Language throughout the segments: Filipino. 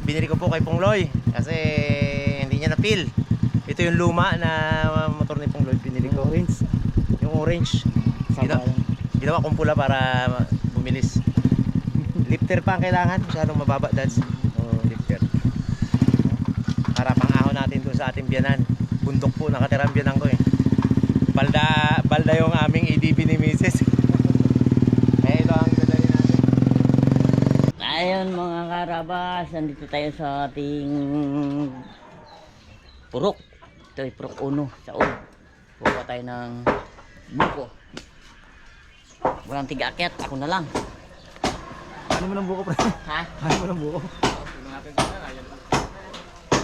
binili ko po kay Pongloy kasi hindi niya na-feel. Ito yung luma na motor ni Pongloy, binili ko. Orange. Yung orange. Sama yan. Ginawa kong pula para bumilis. Lifter pa ang kailangan, masyadong mababa, dads. Lifter. Para pang-ahon natin doon sa ating biyanan. Bundok po, nakatirang biyanan ko eh. Balda yung aming EDP ni Mrs. Eh, ito ang dadali natin. Ayun mga karabas, nandito tayo sa ating purok. Ito ay purok uno sa ulo. Kuha tayo ng buko. Walang tiga-akyat, ako na lang. Ano mo ng buko, pre? Ha? Ano mo ng buko?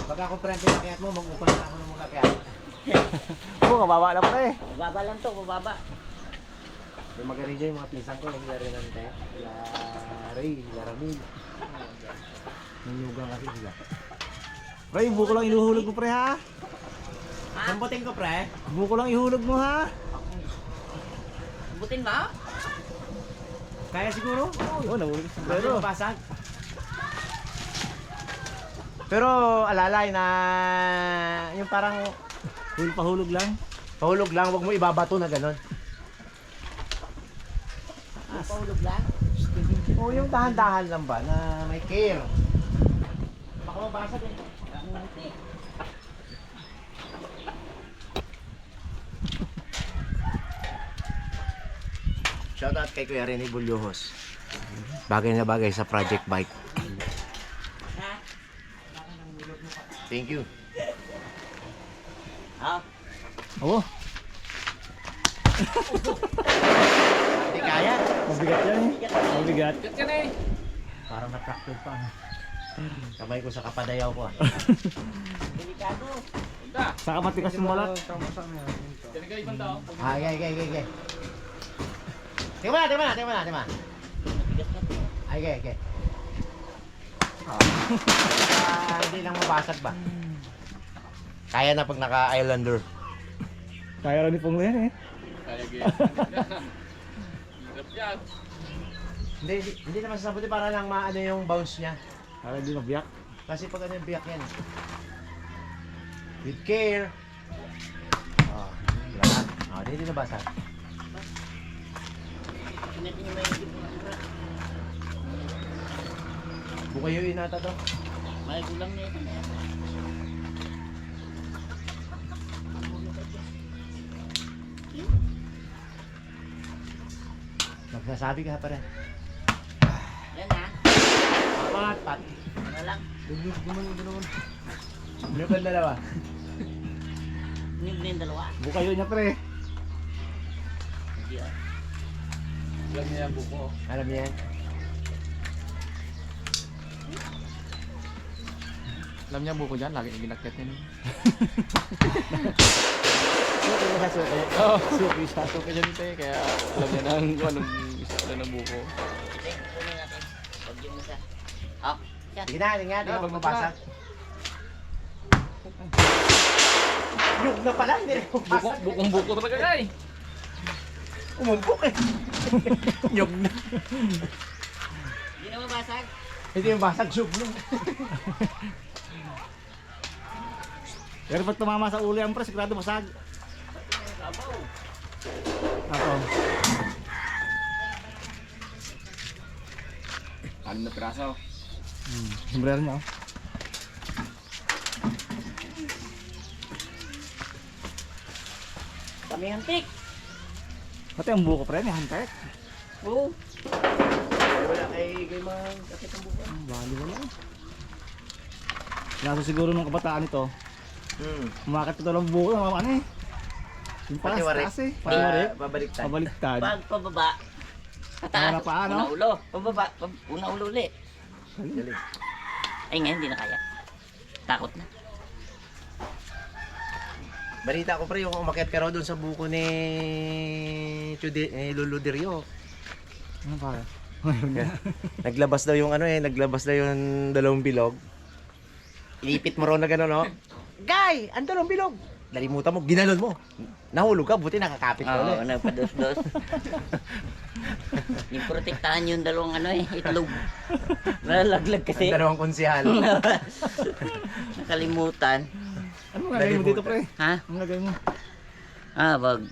Pagka ako prente na kayat mo, mag-upala ako ng mga kayat. Oo, kababa na, pre. Bababa lang to, bababa. Yung magaling dyan, yung mga pisang ko, naglaro namin tayo. Ray, Laramil. Nanyugang kasi sila. Pre, yung buko lang inuhulog mo, pre, ha? Sambutin ko, pre. Buko lang ihulog mo, ha? Butin ba? Kaya siguro? Oo, nahulog. Pero basag. Pero alalay na yung parang Pahulog lang. pahulog lang, wag mo ibabato na gano'n. Pahulog lang. O yung dahan-dahan lang ba na may care. Baka mabasag eh. Shoutout kay Kuya Rene Bulyohos. Bagay na bagay sa project bike. Thank you. Ah, Oo, Hindi kaya. mabigat yan, eh. Mabigat. Parang na-fracture pa. Kamay ko sa kapadayaw ko ah. delikado. Saka matikas yung balat. Ah, okay. Tingnan mo na. Bigat na to. Ay, okay. Hindi lang mabasag ba? Kaya na pag naka-islander. Kaya rin ni Ponglo yan, eh. Hindi naman sasabuti para lang maano yung bounce niya. Kaya hindi mabiyak. Kasi pag ano yung biyak yan. With care. Lahat. Hindi nabasag. Natin yung may ibig. Bukayuin nata to. May kulang na ito. Magsasabi ka pa rin. Yan ha. Pat. Ano lang. Dumun. Ano ka dalawa? Nib na yung dalawa. Buka yun niya, pre. Hindi ah. Alam niya yan? Alam niya buko dyan, lagi yung ginakit niya. Suki mo sa suki. Oo, Suki siya. so kaya nito eh, kaya alam niya na kung anong isa pala ng buko. Sige, kunin natin. Huwag yung isa. Ah, yan. Sige na, tingnan. Tingnan Wag kung na mabasag. Yug na pala, hindi rin mabasag. Bukong buko talaga guys. Umumpok eh. Yug na. Hindi na mabasag. Hindi yung basag, yug na. Pero pag tumama sa ulo yan, pre, sigurado masag. Sabaw. Ako. 6 na piraso. Sombrero niya, oh. Kami hantik. Pati ang buko, pre, may hantek. Oo. Wala kay Mang kapit ang buka. Bali wala. Kaso siguro nung kabataan ito, umakit ito ng buko, ano eh. Yung Pati taas, warik. taas eh. Pati warik. Babaliktad. Pabaliktad. Pag pababa. Pataas. Una pa, ano? Una ulo. Pababa. Una ulo ulit. Galing. Ay ngayon, hindi na kaya. Takot na. Balita ko pre, yung umakyat ka raw doon sa buko ni Lolo Dirio. Ano pa? Naglabas daw yung ano eh, naglabas daw yung dalawang bilog. Inipit mo raw na gano'n, no? Guy, ang dalawang bilog. Nalimutan mo, ginalon mo. Nahulog ka, buti nakakapit ka Oo, ulit. nagpados-dos. Yung protektahan yung dalawang ano eh, itlog. Nalalaglag kasi. Ang dalawang konsihal. Nakalimutan. Ano nga gagawin mo dito, pre? Ha? Ano gagawin mo? Wag.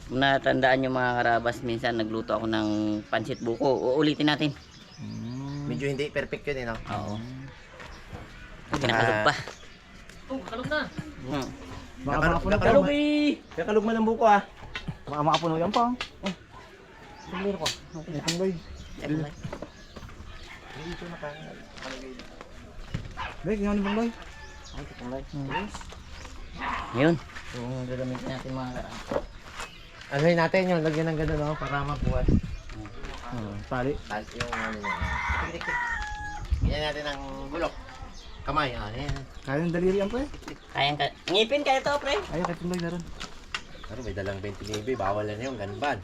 Kung natandaan yung mga karabas, minsan nagluto ako ng pansit buko. Uulitin natin. Medyo hindi perfect yun eh, no? Oo. Kinakalog pa. Baka makapuno ka. Kakalog eh! Kakalog man ang buko ah. Baka makapuno yan pa. Tumbler ko. Ay, pangloy. Dito na pa. Bay, ginawa ni pangloy. Ay, tumbler. Yun. Yung gagamitin natin mga karabas. Anuhin natin yung lagyan ng gano'n, no? Para mabuhat. Tali. Tapos yung ano niya. Tik-tik-tik. Ganyan natin ang bulok. Kamay, yan. Kaya ng daliri yan, pre. Kayang ka. Ngipin kayo to, pre. Ayaw, kay pangloy na rin. Pero may dalang 20 nibi, bawal na yung ganban.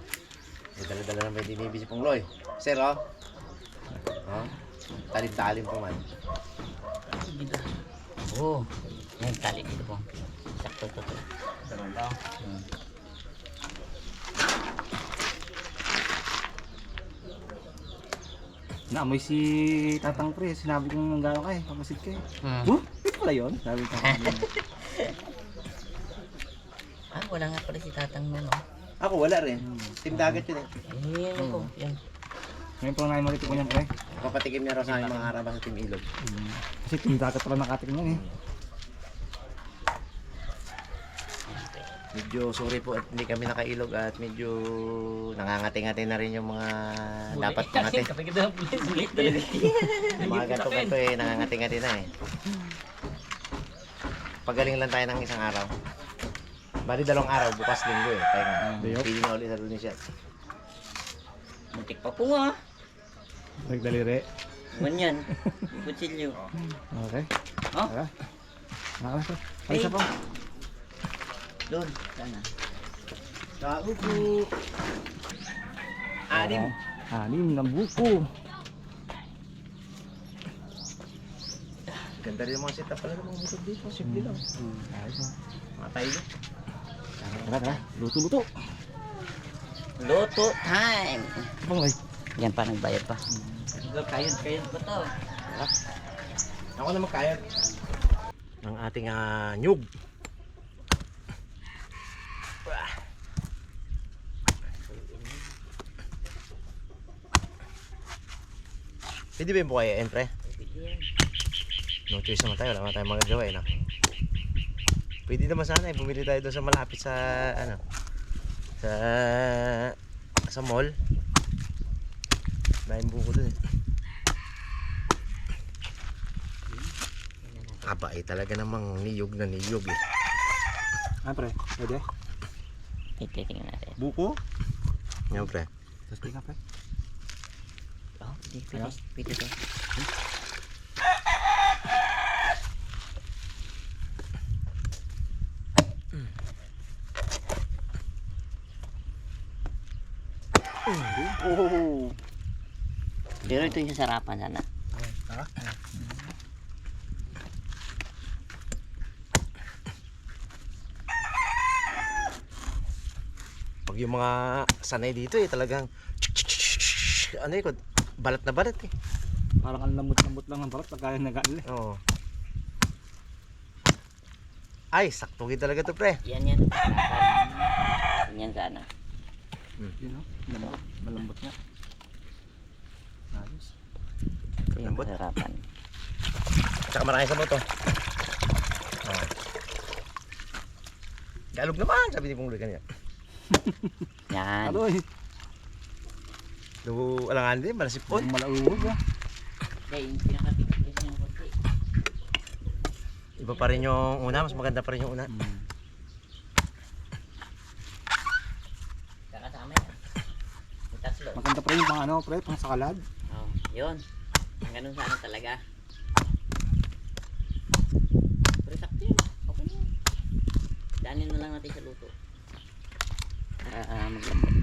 May dala-dala ng 20 nibi si Pungloy. Sir, oh. Oh. Talim-talim pa man. Oo. Yan, tali dito po. Sakto to. Ganun daw. Naamoy si Tatang Pre, sinabi kong gano'n kayo, pamasid kayo. Hmm. Ito pala yun? Sabi ko. Wala nga pala si Tatang mo, no? Ako wala rin. Team dagat yun eh. Ayun ako. Yan. Ngayon po nga yung malito ko niyan, Pre. Papatikim niya raw sa aking mga harabang sa Team Ilog. Kasi tindagat pala nakatikim yan eh. Medyo sorry po at hindi kami nakailog at medyo nangangati-ngati na rin yung mga dapat pangati. Kapag ito ang bulit. Mga ganto-ganto eh, nangangati-ngati na eh. Pagaling lang tayo ng isang araw. Bali 2 araw, bukas linggo eh. Kaya nga, Dayok. pili na ulit sa Indonesia. Muntik pa po nga. Nagdaliri. Ganyan. Kutsilyo. Okay. Oh? Tara. Nakala siya. Ay, isa pa. Doon. Sana. Kaupo! Anim! Anim ng buko. Ganda rin yung mga setup pala ng mga butod dito. Simple lang. Ayos na. Mga tayo. Tara. Luto-luto. Loto time. Pangloy. Yan pa, nagbayad pa. Kayod pa to. Ako naman kaya. Ng ating nyug. Pwede ba yung bukayain, pre? No choice naman tayo, wala naman tayong magagawa eh, no? Pwede naman sana eh, bumili tayo doon sa malapit sa, ano, sa mall. Dahil buko doon eh. Aba eh, talaga namang niyog na niyog eh. Ah, pre. Pwede? Titingnan natin. Buko? Yan, pre. Tapos tingnan, pre. Oh, pwede. Pwede to. Oh. Pero ito yung sarapan sana. Pag yung mga sanay dito eh, talagang ano eh, balat na balat eh. Parang ang lambot-lambot lang ng balat pagka nag-aal eh. Oo. Ay, saktuhin talaga to, pre. Yan. Yan sana. Yun o. Malambot. Malambot nga. Ayos. Ito yung Lambot. sarapan. Tsaka marami sa moto. Oh. Galog naman, sabi ni Pungloy kanina. Yan. Ano eh. Lugo, alangan din, malasipon. Ang malauwag ah. Okay, yung pinakatikas yung konti. Iba pa rin yung una, mas maganda pa rin yung una. Kakasama yan. Yung tatlo. Maganda pa rin yung pang ano, pre, pang sakalad. Oh, yun. Ganun sana talaga. Pero sakto yun. Okay na yun. Daanin na lang natin sa luto. Para maglambot.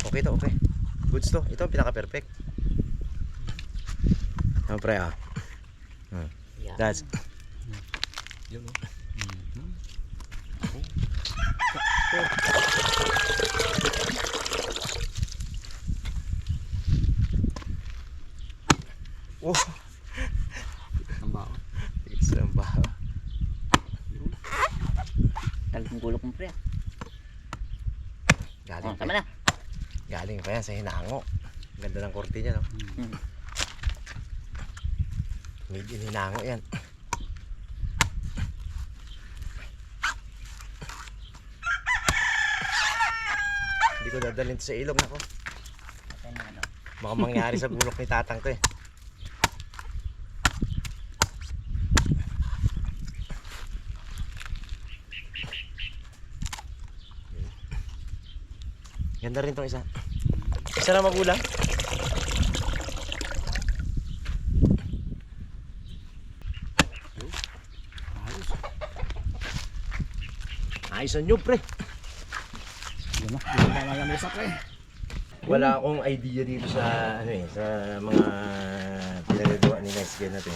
Okay to, okay. Goods to. Ito ang pinaka-perfect. Ano, pre, ah. Yan. That's... Oh, Ang bao. tigas ng baho. Talagang gulo kong pre. Galing Oh, pa, tama na. galing pa yan sa Hinango. Ganda ng korte niya, no? Hmm. Made in Hinango yan. Hindi ko dadalhin to sa ilog na ko. Patay na ano. Baka mangyari sa bulok ni tatang to eh. Ganda rin tong isa. Isa lang magulang. Ayos ang nyo pre. Yan na. Hindi na lang yung pre. Wala akong idea dito sa ano eh, sa mga pinagagawa ni Nice Guy natin.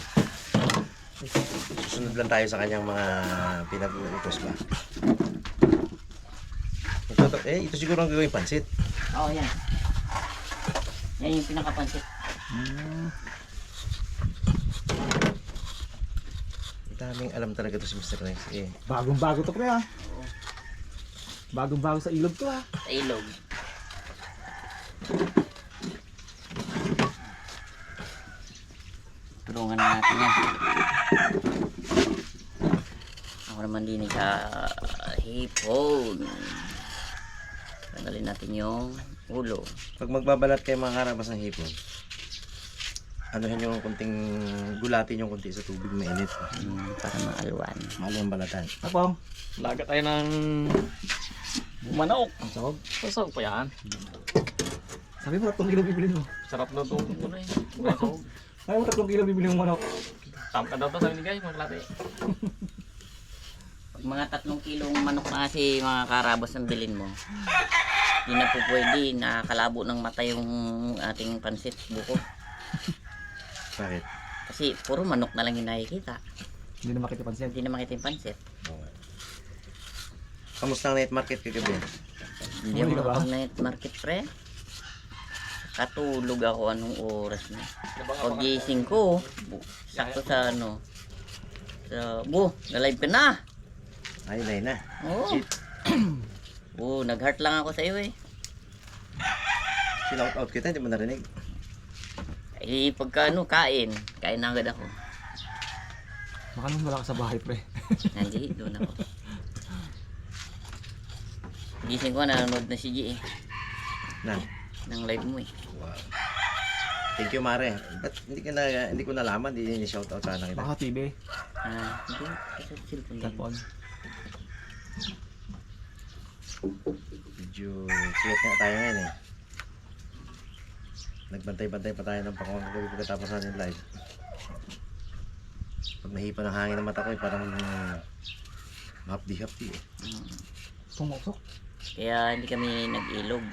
Susunod lang tayo sa kanyang mga pinag-uutos ba. Ito siguro ang gagawin pansit. Oo, yan. Yan yung pinakapansit. Daming alam talaga to si Mr. Nice. Eh, Bagong-bago to pre ha. Bagong-bago sa ilog to ha. Sa ilog. Tulungan na natin yan. Ako naman din sa hipon. Tanggalin natin yung ulo. pag magbabalat kayo mga karabas ng hipon, anuhin yung kunting, gulatin yung kunti sa tubig mainit. Para maalwan. Mahal yung balatan. Tapong. Laga tayo ng manok. Ang sahog. Pasok pa yan. Sabi mo 3 kilo bibili mo. Sarap na itong ito na eh. Pasok. Sabi mo 3 kilo bibili mo manok. Tama daw to sabi ni guys, mga klate. Pag mga 3 kilong manok na kasi mga karabas ang bilin mo, hindi na po pwede, nakakalabo ng mata yung ating pansit buko. Bakit? Kasi puro manok na lang yung nakikita. Hindi na makita pansin. Hindi na makita yung pansit. Kamusta ang night market kagabi? Hindi Huli ako ka ba? makapag-night market pre. Katulog ako anong oras na. Pag gising ko, sakto sa ano. Sa, na-live ka na. Ay, nay na. Oo. Nag-heart lang ako sa iyo eh. Sinout out kita, hindi mo narinig. Eh, pagka ano, kain na agad ako. Baka naman wala ka sa bahay pre. Nandiyan, doon ako. Gising ko, nanonood na si G eh. Na. Ng live mo eh. Wow. Thank you, Mare. Ba't hindi ko nalaman, hindi ni shout out sana kita. Baka TV. Hindi, kasi cellphone lang. Tapon. Medyo sweat nga tayo ngayon eh. Nagbantay-bantay pa tayo ng pakawang kagabi pagkatapos natin live. Pag nahipa ng hangin ng mata ko eh, parang hapdi-hapdi eh. Pumusok. Kaya hindi kami nag-ilog.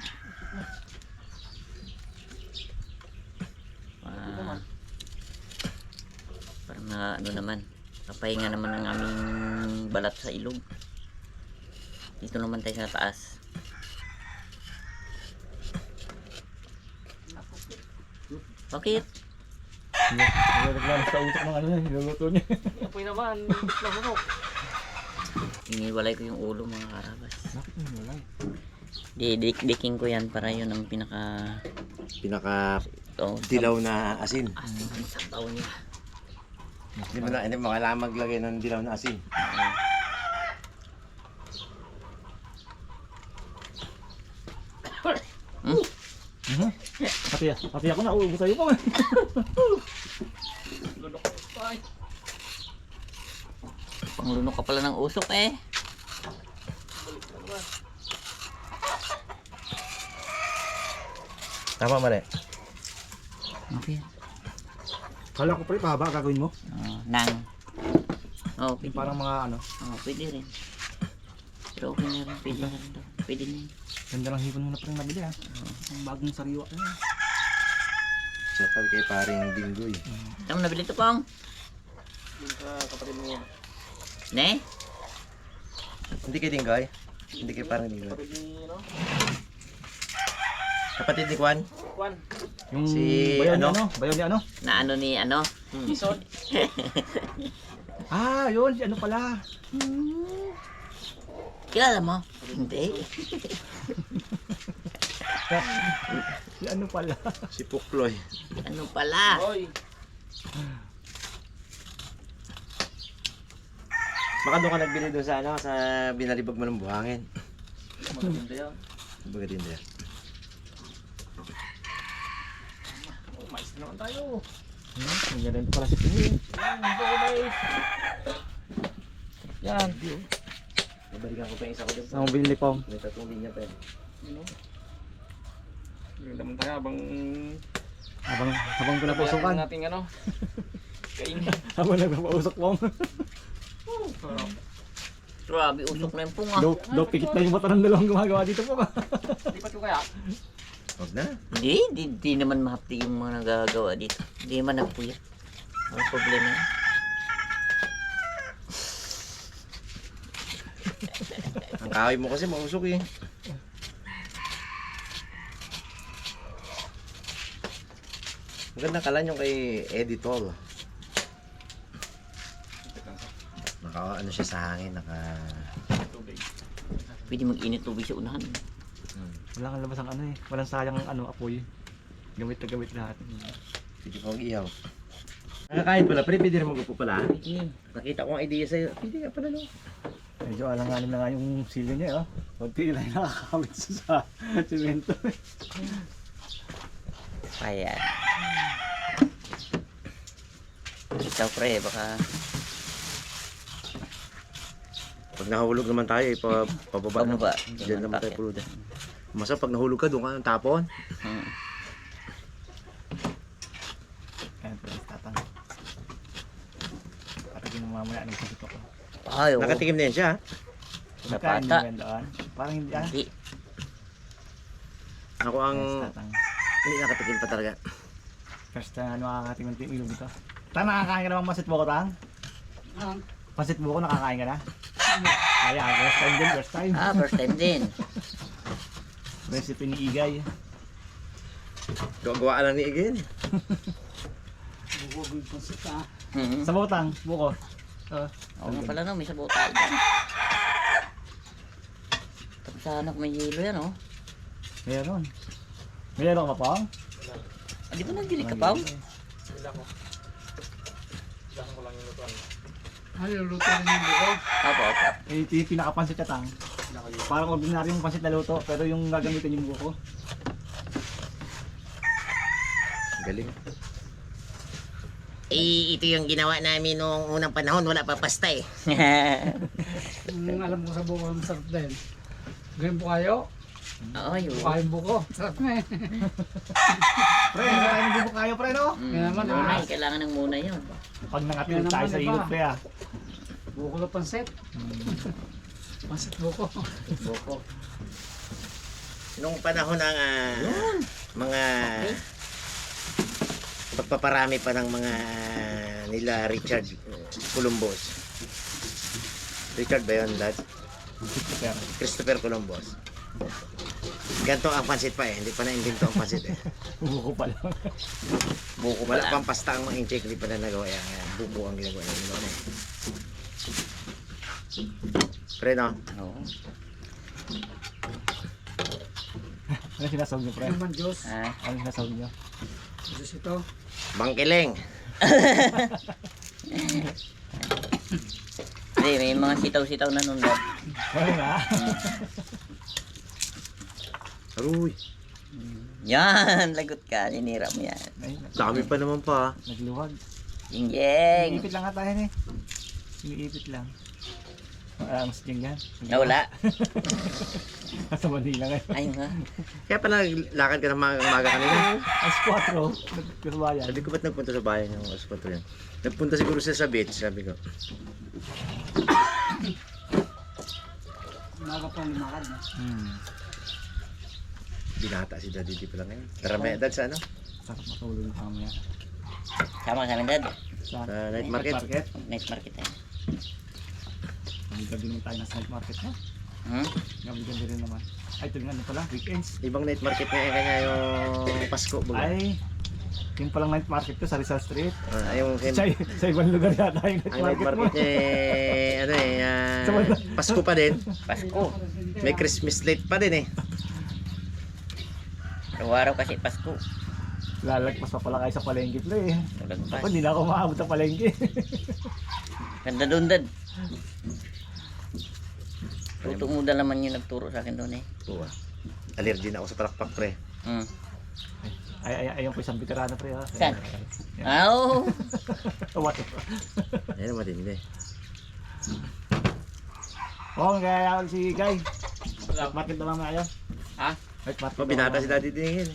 Para na ano naman, kapahinga naman ang aming balat sa ilog. Dito naman tayo sa taas. Bakit? Nagreklamo sa utok ng ano yan. Niluluto niya. Apoy naman, lasok. Iniwalay ko yung ulo mga karabas. Bakit mo wala? Didik-diking ko yan para yun ang pinaka Dilaw na asin. asin sa tao niya. Hindi mo kailangan maglagay ng dilaw na asin. Pati ako na uubo sa'yo pa. Lunok pa eh. Panglunok ka pala ng usok eh. Tama, Mare. Okay. Kala ko pre, pahaba gagawin mo. Nang. Oh, pwede. Parang mga ano. Pwede rin. Pero okay na rin. Pwede na rin daw. Pwede na yun. Ganda lang hipon mo na parang nabili ha. Ang bagong sariwa ka na. Sakal kay paring Dinggoy. Saan mo nabili ito pang? Yung sa kapatid mo yan. Ne? Hindi kay Dinggoy? Hindi kay paring Dinggoy. Kapatid ni ano? Kapatid ni Juan. Yung Si bayaw ano? ni ano? Bayaw ni ano? Na ano ni ano? Isod. Ah, yun. Si ano pala? Kilala mo? Hindi. Si ano pala? Si Pukloy. Ano pala? Oy. Baka doon ka nagbili doon sa ano, sa binalibag mo ng buhangin. Maganda yan. Baga din din. Oh, mais na naman tayo. Ang ganda rin pala si Pini. Yan. Nabalikan ko pa yung isa ko doon. Saan mo binili Pong? May 3 linya pa yun. Ano? Maganda naman tayo Habang pinapusukan. nating ano. Kain. Habang nagpapausok Pong. Grabe, usok na yung punga. Daw pikit na yung mata ng dalawang gumagawa dito Pong. Lipat ko kaya. Huwag na. Hindi naman mahapdi yung mga nagagawa dito. Hindi man nagpuyat. Ang problema yun. Ang kahoy mo kasi mausok eh. Maganda kalan yung kay Editor. Naka ano siya sa hangin, naka Pwede mag-init tubig sa unahan. Wala kang labas ang ano eh. Walang sayang ang ano, apoy. Gamit na gamit lahat. pwede ko mag-ihaw. Nakakain pala, pre, pwede rin mag-upo pala. Nakita ko ang idea sa'yo. Pwede ka pala no. Medyo alanganin na nga yung silo niya, oh. Kunti lang yung nakakabit sa simento. Ayan. Ikaw pre, baka Pag nahulog naman tayo, pababa na. Pababa. Diyan naman tayo pulutan. Masa pag nahulog ka, doon ka ng tapon. Ayan, pero tatang. Patagin mo mamaya ng pagkito ko. ay, oo. Nakatikim na yan siya. Sa Magkain pata. din yan doon. Parang hindi ah. Hindi. Ako ang Yes, tatang. hindi nakatikim pa talaga. First time ano nakakating ng ilog dito. Tang, nakakain ka naman masit buko, Tang? Pasit buko, nakakain ka na? Ay, first time din, first time. First time din. Recipe ni Igay. Gawa lang ni Igin. Hmm. Sa butang, buko. Oo nga pala no, may sabaw tayo dyan. Tapos sana kung may yelo yan oh. Meron. Meron ka pa, Pong? Di ba nagbili ka pa? Opo, opo. Eh, ito yung pinakapansit ka, Tang. Parang ordinaryong pansit na luto, pero yung gagamitin yung buko. Galing. Ito yung ginawa namin noong unang panahon, wala pa pasta eh. Kung alam mo sa buko, ang sarap din. Ganyan po kayo, Ay, oo. kain buko. Sarap na eh. Pre, nakain ng buko kayo, pre, no? Kaya naman, Munay, kailangan ng muna yun. Pag nangatid Yan tayo naman, sa iba. ilog, pre, ah. buko na pansit. Pansit buko. Boko. Nung panahon ng mga pagpaparami pa ng mga nila Richard Columbus. Richard ba yun, Dad? Christopher Columbus. Ganto ang pansit pa eh, hindi pa na-invento ang pansit eh. Buko pa lang. Buko pa Wala lang. pang pasta ang mga incheck, hindi pa na nagawa yan. Buko ang ginagawa nila. Pre, no? Oo. Ano sinasawag niyo, pre? Ano naman, Diyos. Ah, Ano sinasawag niyo? Diyos ito. Bangkiling. hindi, may mga sitaw-sitaw na nun dad. Ano nga? Aruy, Yan, lagot ka, ninira mo yan. Ay, dami pa naman pa. nagluwag. Jingjeng. Iniipit lang nga tayo, eh. Iniipit lang. Mas dyan yan. Nawala. Nasa Manila ngayon. Ayun nga. Kaya pala lakad ka ng umaga kanina. As 4, nagkasabayan. Sabi ko ba't nagpunta sa bayan yung alas 4 yan? Nagpunta siguro siya sa beach, sabi ko. Umaga po ang lumakad. No? Binata si Daddy, di pa lang ngayon. Tara may edad sa ano? Sarap matulog yung mamaya. Sama ka sa amin dad. Sa Sa night market. Next market tayo. Gabi naman tayo nasa night market, no? Hmm? Gabi rin naman. Ay, ito nga ano pala, weekends. Ibang night market ngayon kanya yung Pasko. Baga. Ay, yung palang night market ko sa Rizal Street. Yung Sa ibang lugar yata yung night ang night market mo. market niya ano Pasko pa din. Pasko. May Christmas light pa din eh. Araw-araw kasi Pasko. Lalagpas pa pala kayo sa palengke pala eh. Lagpas. Ako, hindi na ako maabot sa palengke. Ganda doon, Dad. Tuto mo na naman yung nagturo sa akin doon eh. Oo. Allergy na ako sa palakpak pre. Hmm. Ayun po isang veterano pre ha. Saan? Oo. What? Ayun matindi. Oo, kaya si Guy. Night market naman na kayo. Ha? Night market. Binata si Daddy Dingin.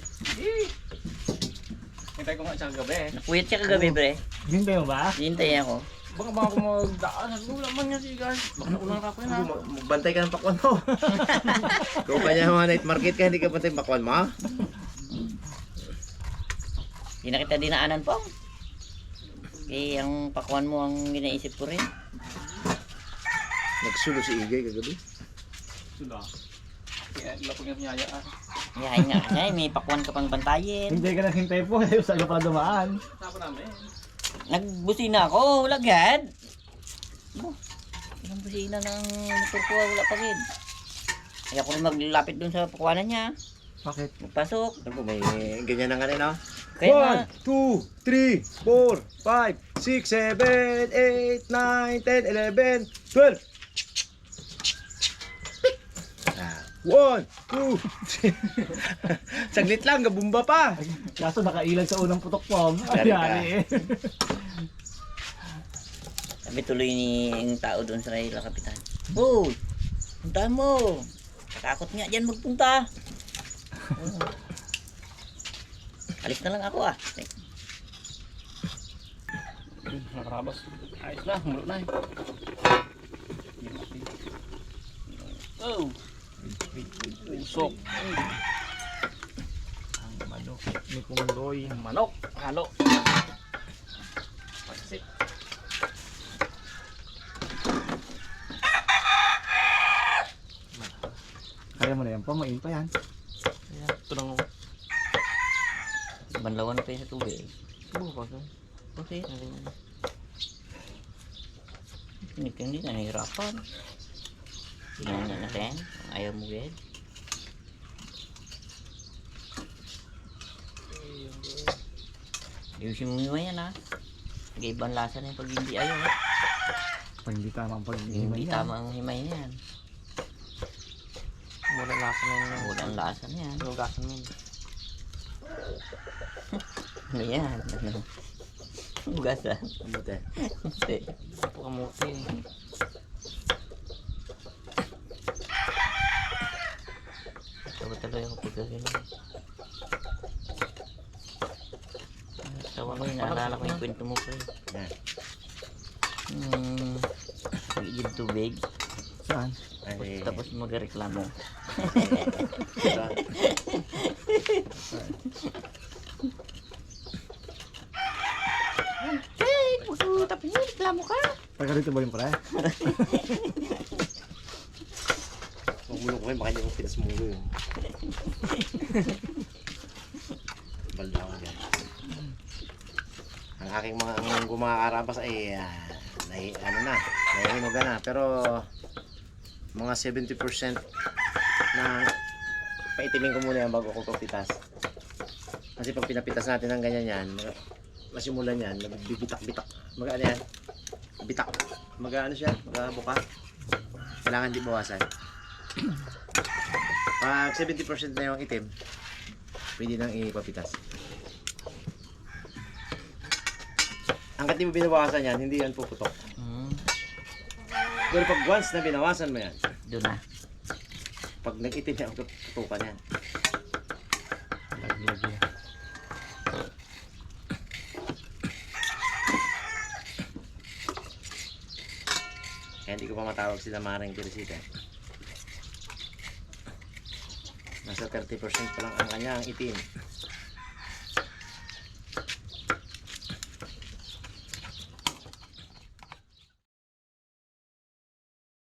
Hintay ko nga sa gabi eh. Napuyat siya kagabi, bre. Hintay mo ba? Hintay ako. Baka ako magdaan. Wala man niya si guys. Baka naulang ako yun ha. Magbantay ka ng pakwan mo. Kung kanya mga night market ka, hindi ka bantay ng pakwan mo ha? Hindi na kita dinaanan po. Kaya ang pakuan mo ang ginaisip ko rin. Nagsulo si Igay kagabi. Sula. Kaya wala ko nga pinayaan. Yahay nga, yahay, may pakuan ka pang bantayin. Hintay ka na hintay po. Ayaw sa pa dumaan. Tapo namin. Nagbusina ako, wala gad. Oh, ilang busina ng motor ko, wala pa rin. Kaya ako rin maglapit dun sa pakuanan niya. Bakit? Magpasok. Ano po, may ganyan na nga rin ha? Kaya 1, 2, 3, 4, 5, 6, 7, 8, 9, 10, 11, 12. 1, 2, 3. Saglit lang, gabumba pa. Kaso nakailag sa unang putok po. Yari ka. Ayari eh. sabi tuloy ni yung tao doon sa Raila Kapitan. Uy, puntahan mo. Takot nga dyan magpunta. Oh. Alis na lang ako ah. Nakarabas. Ayos na. Mulot na eh. Oh. Usok. Ang manok ni Pungloy. Manok. Halo. Pansit. Kaya mo na yan pa, main pa yan. Ayan. Ito lang ako. Banlawan na pa yun sa tubig. Subukan ko. Kasi, hindi na nahihirapan. Tingnan na natin. Ayaw mo ged. Ayusin mo yung yan ha. Nag-ibang lasa na yung pag hindi ayaw. Pag hindi tama ang Hindi pag-himay yan. tama ang himay niyan. Mula lasa na yun. Walang lasa niyan. Lugasan mo yun. Ano yan? Ano? Bugasan. Kamuti. Hindi. Pakamuti eh. Tawa-tawa ako pag gano'n. Tawa ko yun. Naalala ko yung kwento mo pa eh. Yan. Pag-igib tubig. Saan? Ay, Tapos magreklamo. Hey, tapos yun, reklamo ka. Taga rito ba yung pre? Magulo ko kayo, baka hindi mo pinasmulo yun. Baldawan yan. Ang aking mga gumakarabas ay nahihinugan na. Pero mga 70% na paitimin ko muna yan bago ko papitas. Kasi pag pinapitas natin ng ganyan yan, masimulan yan, magbibitak-bitak. Mag-ano yan? Bitak. Mag-ano siya? Mag-buka. Kailangan di bawasan. Pag 70% na yung itim, pwede nang ipapitas. Hanggat di mo binawasan yan, hindi yan puputok. Pero pag once na binawasan mo yan, Doon na. pag nag-itim yan, putukan yan. Lagi-lagi yan. Kaya hindi ko pa matawag sila Maring Teresita. Nasa 30% pa lang ang kanya, ang itim.